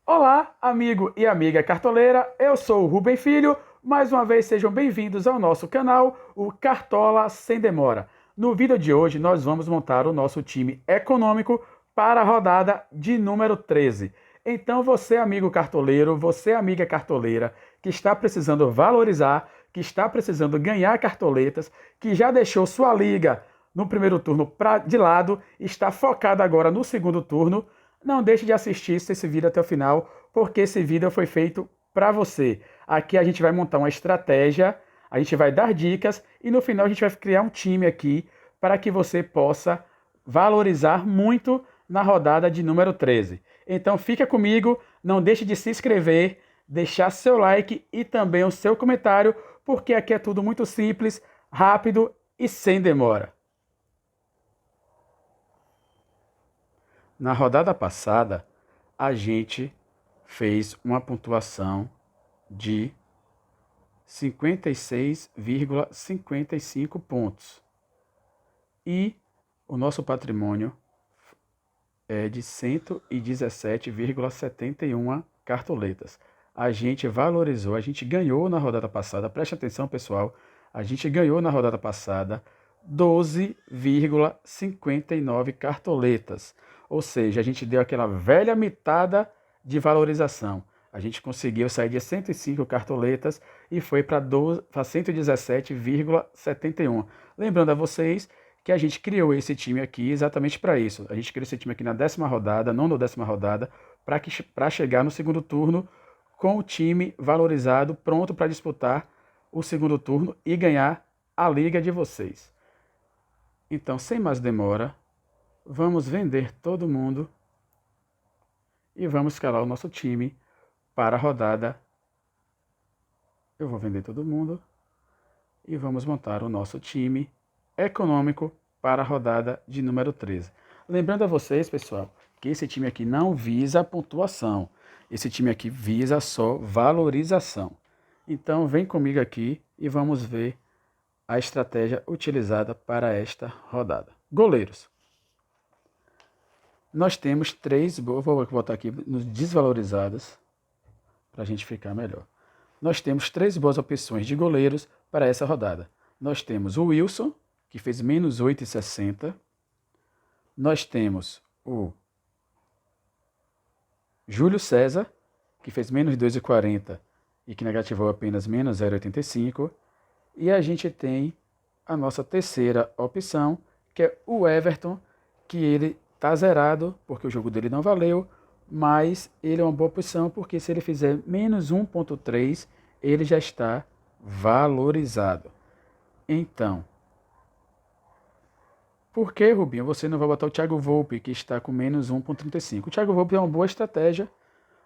Olá, amigo e amiga cartoleira, eu sou o Rubem Filho. Mais uma vez sejam bem-vindos ao nosso canal, o Cartola Sem Demora. No vídeo de hoje nós vamos montar o nosso time econômico para a rodada de número 13. Então você, amigo cartoleiro, você, amiga cartoleira, que está precisando valorizar, que está precisando ganhar cartoletas, que já deixou sua liga no primeiro turno de lado, está focado agora no segundo turno, não deixe de assistir esse vídeo até o final, porque esse vídeo foi feito para você. Aqui a gente vai montar uma estratégia, a gente vai dar dicas e no final a gente vai criar um time aqui para que você possa valorizar muito na rodada de número 13. Então fica comigo, não deixe de se inscrever, deixar seu like e também o seu comentário, porque aqui é tudo muito simples, rápido e sem demora. Na rodada passada, a gente fez uma pontuação de 56,55 pontos. E o nosso patrimônio é de 117,71 cartoletas. A gente valorizou, a gente ganhou na rodada passada, preste atenção pessoal, a gente ganhou na rodada passada 12,59 cartoletas. Ou seja, a gente deu aquela velha mitada de valorização. A gente conseguiu sair de 105 cartoletas e foi para 117,71. Lembrando a vocês que a gente criou esse time aqui exatamente para isso. A gente criou esse time aqui na 10ª rodada, não na 10ª rodada, para chegar no segundo turno com o time valorizado, pronto para disputar o segundo turno e ganhar a liga de vocês. Então, sem mais demora, vamos vender todo mundo e vamos escalar o nosso time para a rodada. Eu vou vender todo mundo e vamos montar o nosso time econômico para a rodada de número 13. Lembrando a vocês, pessoal, que esse time aqui não visa pontuação. Esse time aqui visa só valorização. Então, vem comigo aqui e vamos ver a estratégia utilizada para esta rodada. Goleiros. Nós temos três, vou botar aqui nos desvalorizados, para a gente ficar melhor. Nós temos três boas opções de goleiros para essa rodada. Nós temos o Wilson, que fez menos 8,60. Nós temos o Júlio César, que fez menos 2,40 e que negativou apenas menos 0,85. E a gente tem a nossa terceira opção, que é o Everton, que ele está zerado, porque o jogo dele não valeu, mas ele é uma boa opção, porque se ele fizer menos 1,3, ele já está valorizado. Então, por que, Rubinho, você não vai botar o Thiago Volpe, que está com menos 1,35? O Thiago Volpe é uma boa estratégia,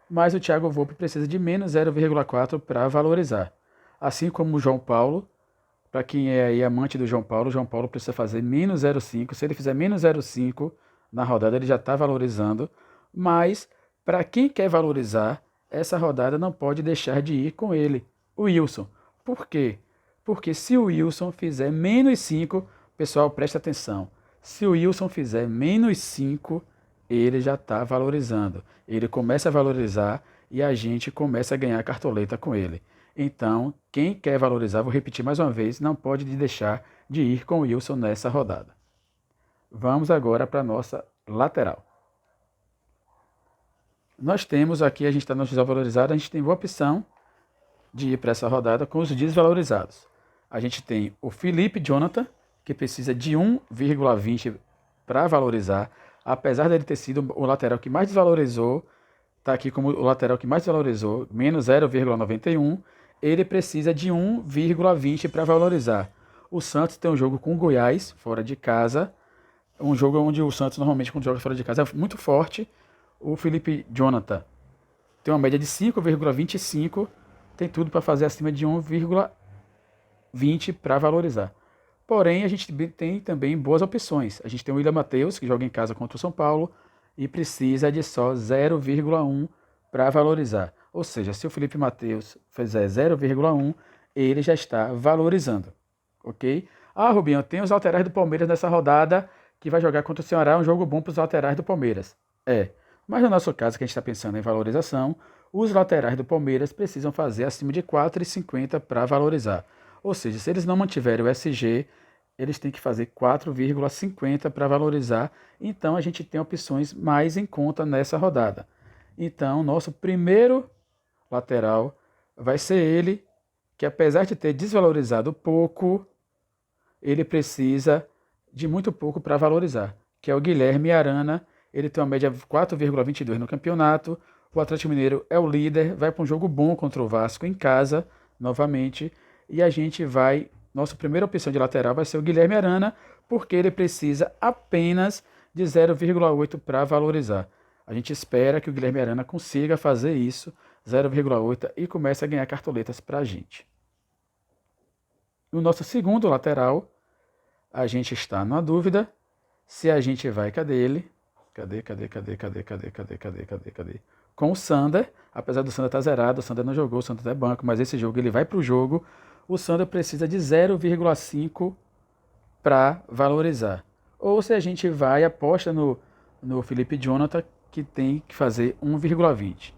mas o Thiago Volpe precisa de menos 0,4 para valorizar. Assim como o João Paulo, para quem é aí amante do João Paulo precisa fazer menos 0,5. Se ele fizer menos 0,5 na rodada, ele já está valorizando. Mas, para quem quer valorizar, essa rodada não pode deixar de ir com ele, o Wilson. Por quê? Porque se o Wilson fizer menos 5, pessoal, presta atenção. Se o Wilson fizer menos 5, ele já está valorizando. Ele começa a valorizar e a gente começa a ganhar cartoleta com ele. Então, quem quer valorizar, vou repetir mais uma vez, não pode deixar de ir com o Wilson nessa rodada. Vamos agora para a nossa lateral. Nós temos aqui, a gente está nos desvalorizados, a gente tem a opção de ir para essa rodada com os desvalorizados. A gente tem o Felipe Jonathan, que precisa de 1,20 para valorizar, apesar dele ter sido o lateral que mais desvalorizou, está aqui como o lateral que mais valorizou, menos 0,91, ele precisa de 1,20 para valorizar. O Santos tem um jogo com o Goiás, fora de casa, um jogo onde o Santos normalmente quando joga fora de casa é muito forte. O Felipe Jonathan tem uma média de 5,25, tem tudo para fazer acima de 1,20 para valorizar. Porém, a gente tem também boas opções. A gente tem o William Matheus, que joga em casa contra o São Paulo, e precisa de só 0,1 para valorizar. Ou seja, se o Felipe Matheus fizer 0,1, ele já está valorizando. Ok? Ah, Rubinho, tem os laterais do Palmeiras nessa rodada que vai jogar contra o Ceará, um jogo bom para os laterais do Palmeiras. É, Mas no nosso caso, que a gente está pensando em valorização, os laterais do Palmeiras precisam fazer acima de 4,50 para valorizar. Ou seja, se eles não mantiverem o SG, eles têm que fazer 4,50 para valorizar. Então a gente tem opções mais em conta nessa rodada. Então, nosso primeiro lateral vai ser ele, que apesar de ter desvalorizado pouco, ele precisa de muito pouco para valorizar, que é o Guilherme Arana. Ele tem uma média de 4,22 no campeonato. O Atlético Mineiro é o líder, vai para um jogo bom contra o Vasco em casa, novamente. E a gente vai, nossa primeira opção de lateral vai ser o Guilherme Arana, porque ele precisa apenas de 0,8 para valorizar. A gente espera que o Guilherme Arana consiga fazer isso, 0,8, e comece a ganhar cartoletas para a gente. No nosso segundo lateral, a gente está na dúvida se a gente vai, cadê ele? Cadê? Com o Sander, apesar do Sander estar zerado, o Sander não jogou, o Sander é banco, mas esse jogo ele vai para o jogo. O Sander precisa de 0,5 para valorizar. Ou se a gente vai, aposta no Felipe Jonathan, que tem que fazer 1,20.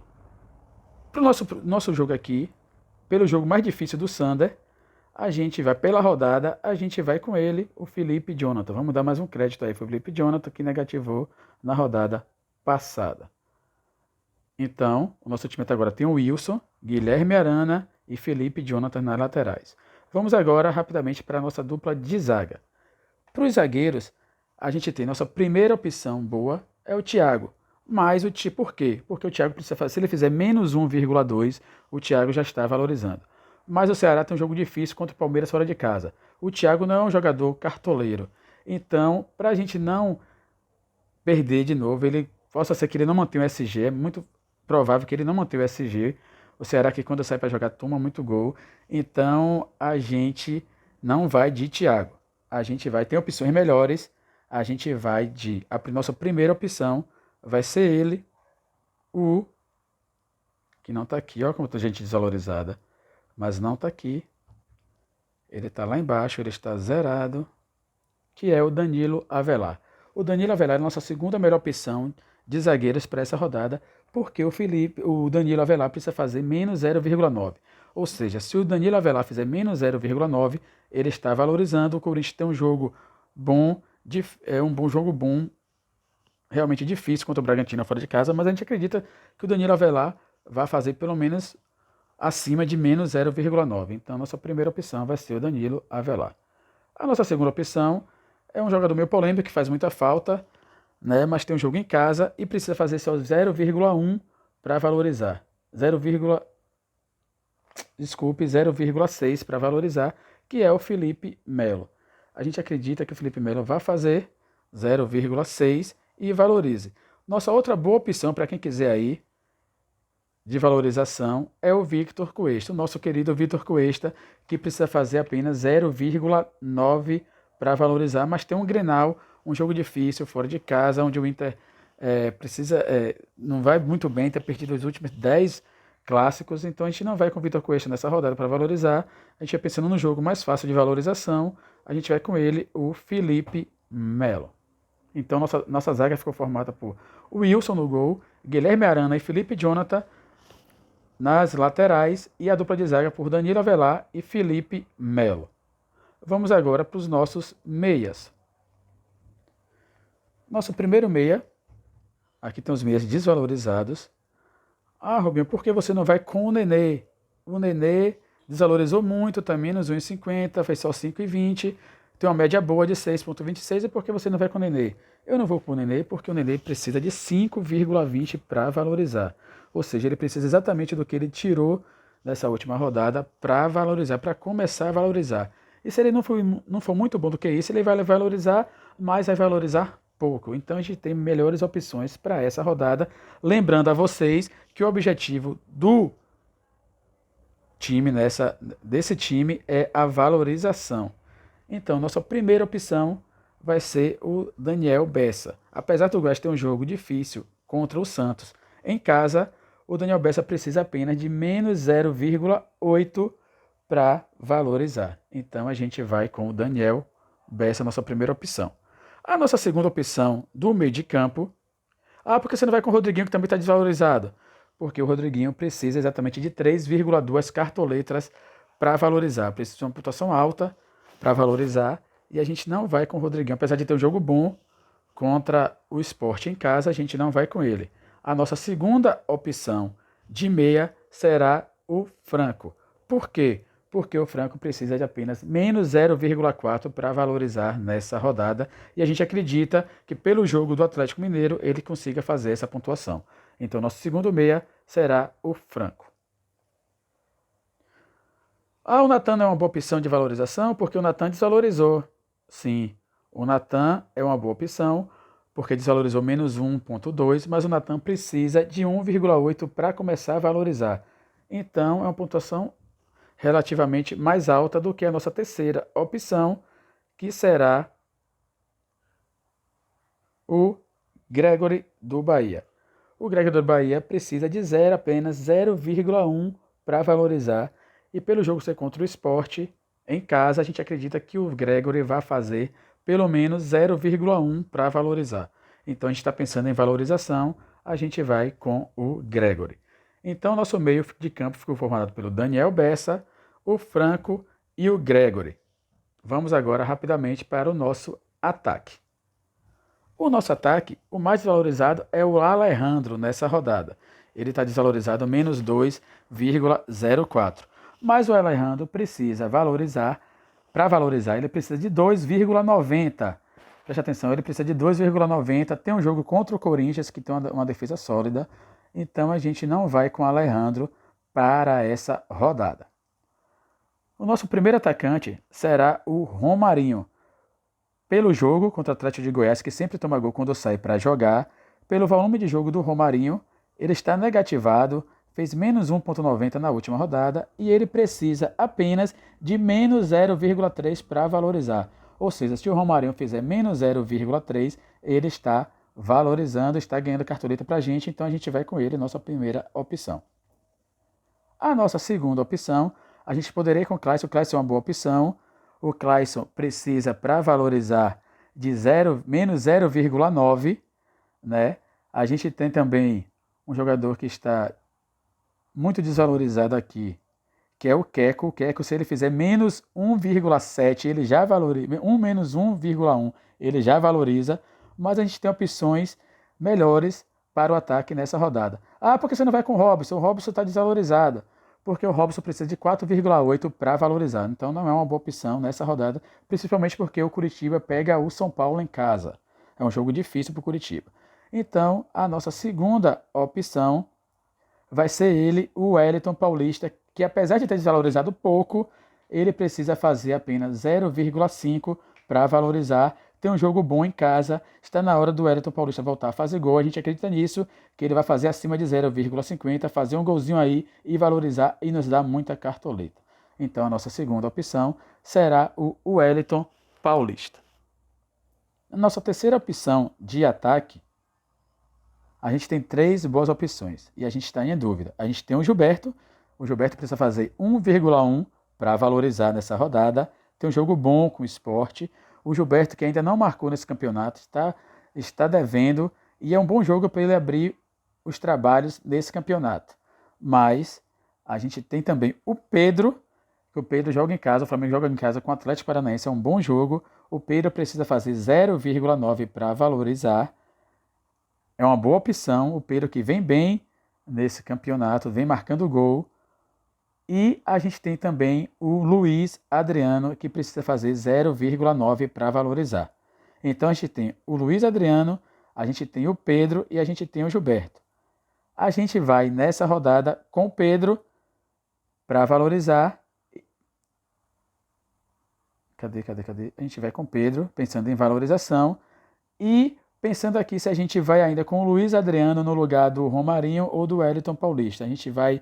Para o nosso jogo aqui, pelo jogo mais difícil do Sander, a gente vai pela rodada, a gente vai com ele, o Felipe Jonathan. Vamos dar mais um crédito aí para o Felipe Jonathan, que negativou na rodada passada. Então, o nosso time até agora tem o Wilson, Guilherme Arana e Felipe Jonathan nas laterais. Vamos agora rapidamente para a nossa dupla de zaga. Para os zagueiros, a gente tem nossa primeira opção boa, é o Thiago. Mas por quê? Porque o Thiago precisa fazer, se ele fizer menos 1,2, o Thiago já está valorizando. Mas o Ceará tem um jogo difícil contra o Palmeiras fora de casa. O Thiago não é um jogador cartoleiro. Então, para a gente não perder de novo, ele possa ser que ele não mantenha o SG, é muito provável que ele não mantenha o SG. O Ceará que quando sai para jogar toma muito gol. Então, a gente não vai de Thiago. A gente vai ter opções melhores. A gente vai de... A nossa primeira opção vai ser ele, o... que não está aqui, olha como tem gente desvalorizada. Mas não está aqui. Ele está lá embaixo, ele está zerado, que é o Danilo Avelar. O Danilo Avelar é a nossa segunda melhor opção de zagueiros para essa rodada, porque o Danilo Avelar precisa fazer menos 0,9. Ou seja, se o Danilo Avelar fizer menos 0,9, ele está valorizando. O Corinthians tem um jogo bom, um bom jogo bom, realmente difícil contra o Bragantino fora de casa, mas a gente acredita que o Danilo Avelar vai fazer pelo menos acima de menos 0,9. Então, nossa primeira opção vai ser o Danilo Avelar. A nossa segunda opção é um jogador meio polêmico, que faz muita falta, né, mas tem um jogo em casa e precisa fazer só 0,1 para valorizar. 0,6 para valorizar, que é o Felipe Melo. A gente acredita que o Felipe Melo vai fazer 0,6 e valorize. Nossa outra boa opção para quem quiser aí de valorização é o Victor Cuesta, o nosso querido Victor Cuesta, que precisa fazer apenas 0,9 para valorizar, mas tem um Grenal, um jogo difícil, fora de casa, onde o Inter não vai muito bem, ter perdido os últimos 10 clássicos, então a gente não vai com o Victor Cuesta nessa rodada para valorizar, a gente vai pensando no jogo mais fácil de valorização, a gente vai com ele, o Felipe Melo. Então nossa zaga ficou formada por Wilson no gol, Guilherme Arana e Felipe Jonathan nas laterais, e a dupla de zaga por Danilo Avelar e Felipe Melo. Vamos agora para os nossos meias. Nosso primeiro meia, aqui tem os meias desvalorizados. Ah, Rubinho, por que você não vai com o Nenê? O Nenê desvalorizou muito, está menos 1,50, fez só 5,20, tem uma média boa de 6,26, e por que você não vai com o Nenê? Eu não vou com o Nenê porque o Nenê precisa de 5,20 para valorizar. Ou seja, ele precisa exatamente do que ele tirou nessa última rodada para valorizar, para começar a valorizar. E se ele não for muito bom do que isso, ele vai valorizar, mas vai valorizar pouco. Então a gente tem melhores opções para essa rodada. Lembrando a vocês que o objetivo do time, desse time, é a valorização. Então, nossa primeira opção vai ser o Daniel Bessa. Apesar do Goiás ter um jogo difícil contra o Santos em casa, o Daniel Bessa precisa apenas de menos 0,8 para valorizar. Então a gente vai com o Daniel Bessa, nossa primeira opção. A nossa segunda opção do meio de campo, Ah, por que você não vai com o Rodriguinho, que também está desvalorizado? Porque o Rodriguinho precisa exatamente de 3,2 cartoletas para valorizar. Precisa de uma pontuação alta para valorizar. E a gente não vai com o Rodriguinho. Apesar de ter um jogo bom contra o Sport em casa, a gente não vai com ele. A nossa segunda opção de meia será o Franco. Por quê? Porque o Franco precisa de apenas menos 0,4 para valorizar nessa rodada. E a gente acredita que pelo jogo do Atlético Mineiro ele consiga fazer essa pontuação. Então nosso segundo meia será o Franco. Ah, o Natan não é uma boa opção de valorização porque o Natan desvalorizou. Sim, o Natan é uma boa opção porque desvalorizou menos 1,2, mas o Natan precisa de 1,8 para começar a valorizar. Então é uma pontuação relativamente mais alta do que a nossa terceira opção, que será o Gregory do Bahia. O Gregory do Bahia precisa de apenas 0,1 para valorizar. E pelo jogo ser contra o Sport, em casa, a gente acredita que o Gregory vai fazer pelo menos 0,1 para valorizar. Então a gente está pensando em valorização, a gente vai com o Gregory. Então nosso meio de campo ficou formado pelo Daniel Bessa, o Franco e o Gregory. Vamos agora rapidamente para o nosso ataque. O nosso ataque, o mais valorizado é o Alejandro nessa rodada. Ele está desvalorizado menos 2,04. Mas o Alejandro precisa valorizar. Para valorizar, ele precisa de 2,90. Preste atenção, ele precisa de 2,90. Tem um jogo contra o Corinthians, que tem uma defesa sólida. Então a gente não vai com o Alejandro para essa rodada. O nosso primeiro atacante será o Romarinho. Pelo jogo contra o Atlético de Goiás, que sempre toma gol quando sai para jogar, pelo volume de jogo do Romarinho, ele está negativado, fez menos 1,90 na última rodada e ele precisa apenas de menos 0,3 para valorizar. Ou seja, se o Romarinho fizer menos 0,3, ele está valorizando, está ganhando cartoleta para a gente, então a gente vai com ele, nossa primeira opção. A nossa segunda opção, a gente poderia ir com o Clayson. O Clayson é uma boa opção. O Clayson precisa, para valorizar, de menos 0,9. Né? A gente tem também um jogador que está muito desvalorizado aqui, que é o Queco. O Queco, se ele fizer menos 1,7, ele já valoriza. Menos 1,1, ele já valoriza. Mas a gente tem opções melhores para o ataque nessa rodada. Ah, por que você não vai com o Robson? O Robson está desvalorizado. Porque o Robson precisa de 4,8 para valorizar. Então não é uma boa opção nessa rodada, principalmente porque o Curitiba pega o São Paulo em casa. É um jogo difícil para o Curitiba. Então a nossa segunda opção vai ser ele, o Wellington Paulista, que apesar de ter desvalorizado pouco, ele precisa fazer apenas 0,5 para valorizar. Tem um jogo bom em casa, está na hora do Wellington Paulista voltar a fazer gol, a gente acredita nisso, que ele vai fazer acima de 0,50, fazer um golzinho aí e valorizar e nos dar muita cartoleta. Então a nossa segunda opção será o Wellington Paulista. A nossa terceira opção de ataque, a gente tem 3 boas opções e a gente está em dúvida. A gente tem o Gilberto precisa fazer 1,1 para valorizar nessa rodada, tem um jogo bom com o Sport. O Gilberto, que ainda não marcou nesse campeonato, está devendo e é um bom jogo para ele abrir os trabalhos nesse campeonato. Mas a gente tem também o Pedro, que o Pedro joga em casa, o Flamengo joga em casa com o Atlético Paranaense, é um bom jogo. O Pedro precisa fazer 0,9 para valorizar. É uma boa opção, o Pedro que vem bem nesse campeonato, vem marcando gol. E a gente tem também o Luiz Adriano, que precisa fazer 0,9 para valorizar. Então a gente tem o Luiz Adriano, a gente tem o Pedro e a gente tem o Gilberto. A gente vai nessa rodada com o Pedro para valorizar. Cadê? A gente vai com o Pedro, pensando em valorização. E pensando aqui se a gente vai ainda com o Luiz Adriano no lugar do Romarinho ou do Wellington Paulista. A gente vai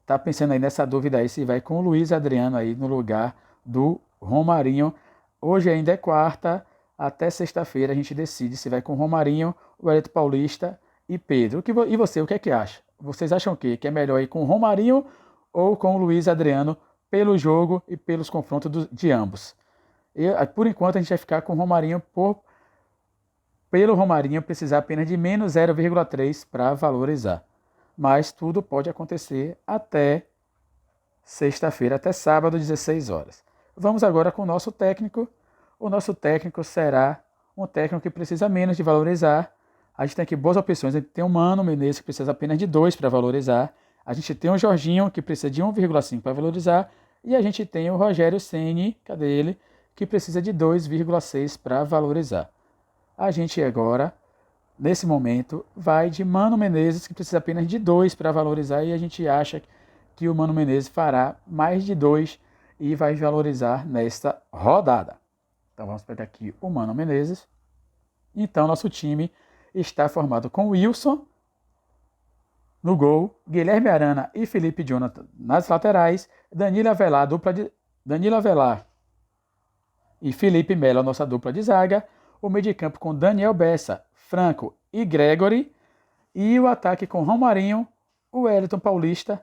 tá pensando aí nessa dúvida aí se vai com o Luiz Adriano aí no lugar do Romarinho. Hoje ainda é quarta, até sexta-feira a gente decide se vai com o Romarinho, o Wellington Paulista e Pedro. E você, o que é que acha? Vocês acham o quê? Que é melhor ir com o Romarinho ou com o Luiz Adriano pelo jogo e pelos confrontos de ambos? Por enquanto a gente vai ficar com o Romarinho pelo Romarinho precisar apenas de menos 0,3 para valorizar. Mas tudo pode acontecer até sexta-feira, até sábado, 16 horas. Vamos agora com o nosso técnico. O nosso técnico será um técnico que precisa menos de valorizar. A gente tem aqui boas opções. A gente tem o Mano Menezes, que precisa apenas de 2 para valorizar. A gente tem o Jorginho, que precisa de 1,5 para valorizar. E a gente tem o Rogério Ceni, cadê ele? Que precisa de 2,6 para valorizar. A gente agora, nesse momento, vai de Mano Menezes, que precisa apenas de 2 para valorizar. E a gente acha que o Mano Menezes fará mais de 2 e vai valorizar nesta rodada. Então vamos pegar aqui o Mano Menezes. Então nosso time está formado com Wilson no gol, Guilherme Arana e Felipe Jonathan nas laterais, Danilo Avelar e Felipe Melo, nossa dupla de zaga, o meio de campo com Daniel Bessa, Franco e Gregory, e o ataque com Romarinho, o Wellington Paulista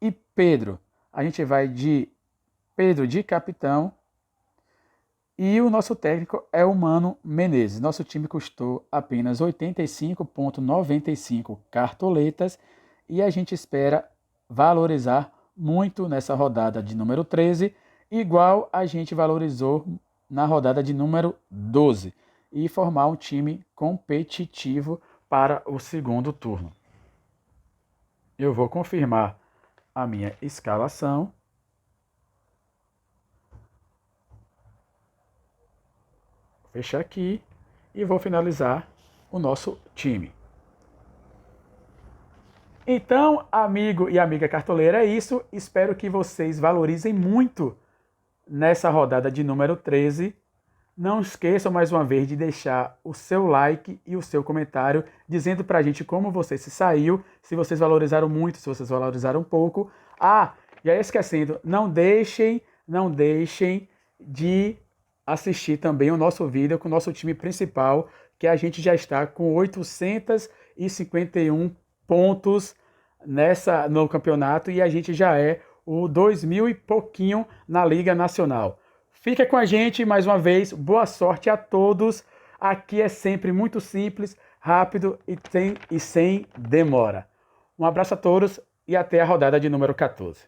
e Pedro. A gente vai de Pedro de capitão. E o nosso técnico é o Mano Menezes. Nosso time custou apenas 85,95 cartoletas e a gente espera valorizar muito nessa rodada de número 13, igual a gente valorizou na rodada de número 12, e formar um time competitivo para o segundo turno. Eu vou confirmar a minha escalação. Fechar aqui e vou finalizar o nosso time. Então, amigo e amiga cartoleira, é isso. Espero que vocês valorizem muito nessa rodada de número 13. Não esqueçam mais uma vez de deixar o seu like e o seu comentário dizendo pra gente como você se saiu, se vocês valorizaram muito, se vocês valorizaram pouco. E aí esquecendo, não deixem de assistir também o nosso vídeo com o nosso time principal, que a gente já está com 851 pontos no campeonato e a gente já é o 2000 e pouquinho na Liga Nacional. Fica com a gente mais uma vez, boa sorte a todos. Aqui é sempre muito simples, rápido e sem demora. Um abraço a todos e até a rodada de número 14.